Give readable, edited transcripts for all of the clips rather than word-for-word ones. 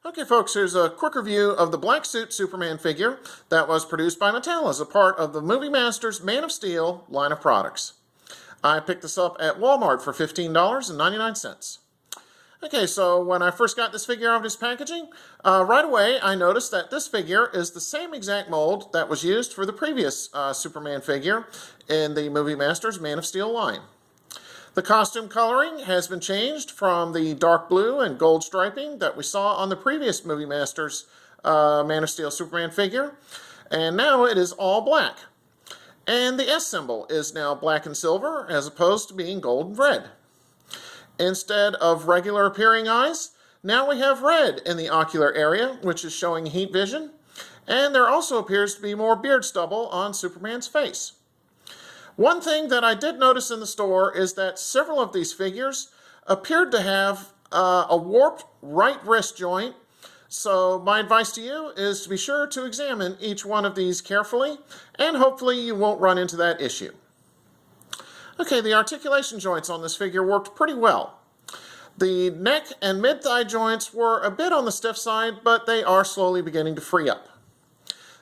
Okay folks, here's a quick review of the black suit Superman figure that was produced by Mattel as a part of the Movie Masters Man of Steel line of products. I picked this up at Walmart for $15.99. Okay, so when I first got this figure out of its packaging, right away I noticed that this figure is the same exact mold that was used for the previous Superman figure in the Movie Masters Man of Steel line. The costume coloring has been changed from the dark blue and gold striping that we saw on the previous Movie Masters Man of Steel Superman figure, and now it is all black. And the S symbol is now black and silver as opposed to being gold and red. Instead of regular appearing eyes, now we have red in the ocular area, which is showing heat vision, and there also appears to be more beard stubble on Superman's face. One thing that I did notice in the store is that several of these figures appeared to have a warped right wrist joint, so my advice to you is to be sure to examine each one of these carefully, and hopefully you won't run into that issue. Okay, the articulation joints on this figure worked pretty well. The neck and mid-thigh joints were a bit on the stiff side, but they are slowly beginning to free up.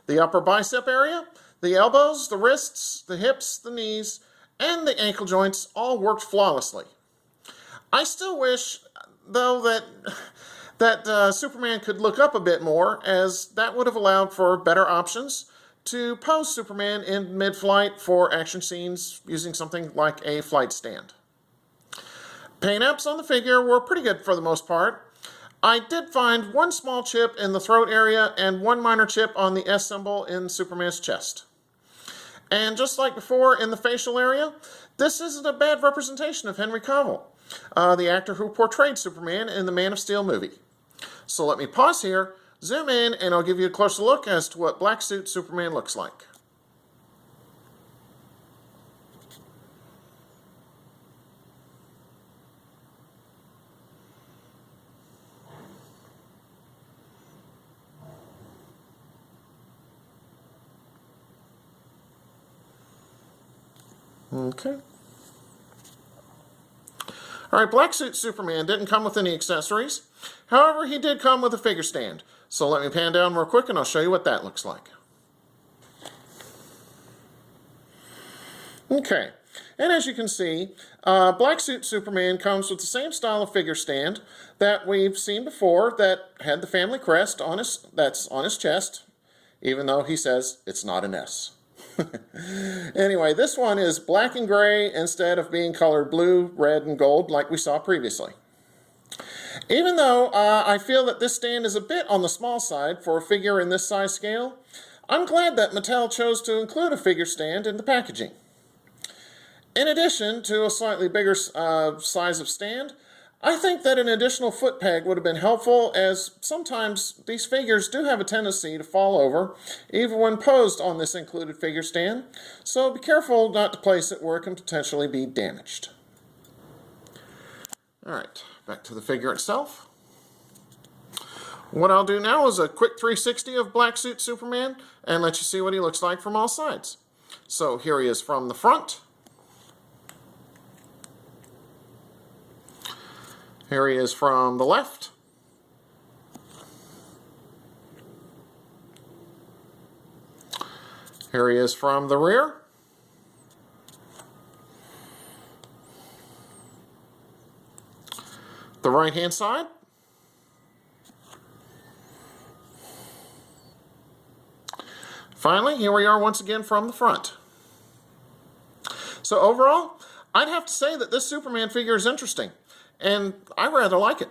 The upper bicep area, the elbows, the wrists, the hips, the knees, and the ankle joints all worked flawlessly. I still wish, though, that Superman could look up a bit more, as that would have allowed for better options to pose Superman in mid-flight for action scenes using something like a flight stand. Paint apps on the figure were pretty good for the most part. I did find one small chip in the throat area and one minor chip on the S symbol in Superman's chest. And just like before in the facial area, this isn't a bad representation of Henry Cavill, the actor who portrayed Superman in the Man of Steel movie. So let me pause here, zoom in, and I'll give you a closer look as to what black suit Superman looks like. Okay. Alright, black suit Superman didn't come with any accessories. However, he did come with a figure stand. So let me pan down real quick and I'll show you what that looks like. Okay, and as you can see, black suit Superman comes with the same style of figure stand that we've seen before that had the family crest that's on his chest, even though he says it's not an S. Anyway, this one is black and gray instead of being colored blue, red, and gold like we saw previously. Even though I feel that this stand is a bit on the small side for a figure in this size scale, I'm glad that Mattel chose to include a figure stand in the packaging. In addition to a slightly bigger size of stand, I think that an additional foot peg would have been helpful, as sometimes these figures do have a tendency to fall over, even when posed on this included figure stand, so be careful not to place it where it can potentially be damaged. Alright, back to the figure itself. What I'll do now is a quick 360 of black suit Superman and let you see what he looks like from all sides. So here he is from the front. Here he is from the left. Here he is from the rear. The right-hand side. Finally, here we are once again from the front. So overall, I'd have to say that this Superman figure is interesting, and I rather like it.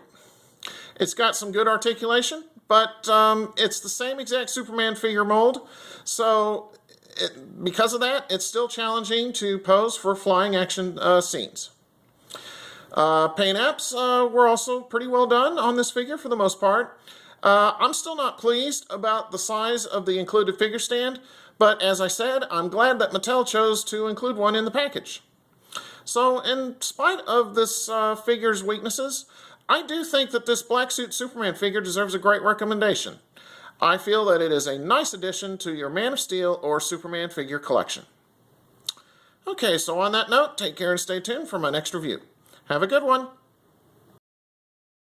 It's got some good articulation, but it's the same exact Superman figure mold, so because of that, it's still challenging to pose for flying action scenes. Paint apps were also pretty well done on this figure for the most part. I'm still not pleased about the size of the included figure stand, but as I said, I'm glad that Mattel chose to include one in the package. So, in spite of this figure's weaknesses, I do think that this black suit Superman figure deserves a great recommendation. I feel that it is a nice addition to your Man of Steel or Superman figure collection. Okay, so on that note, take care and stay tuned for my next review. Have a good one.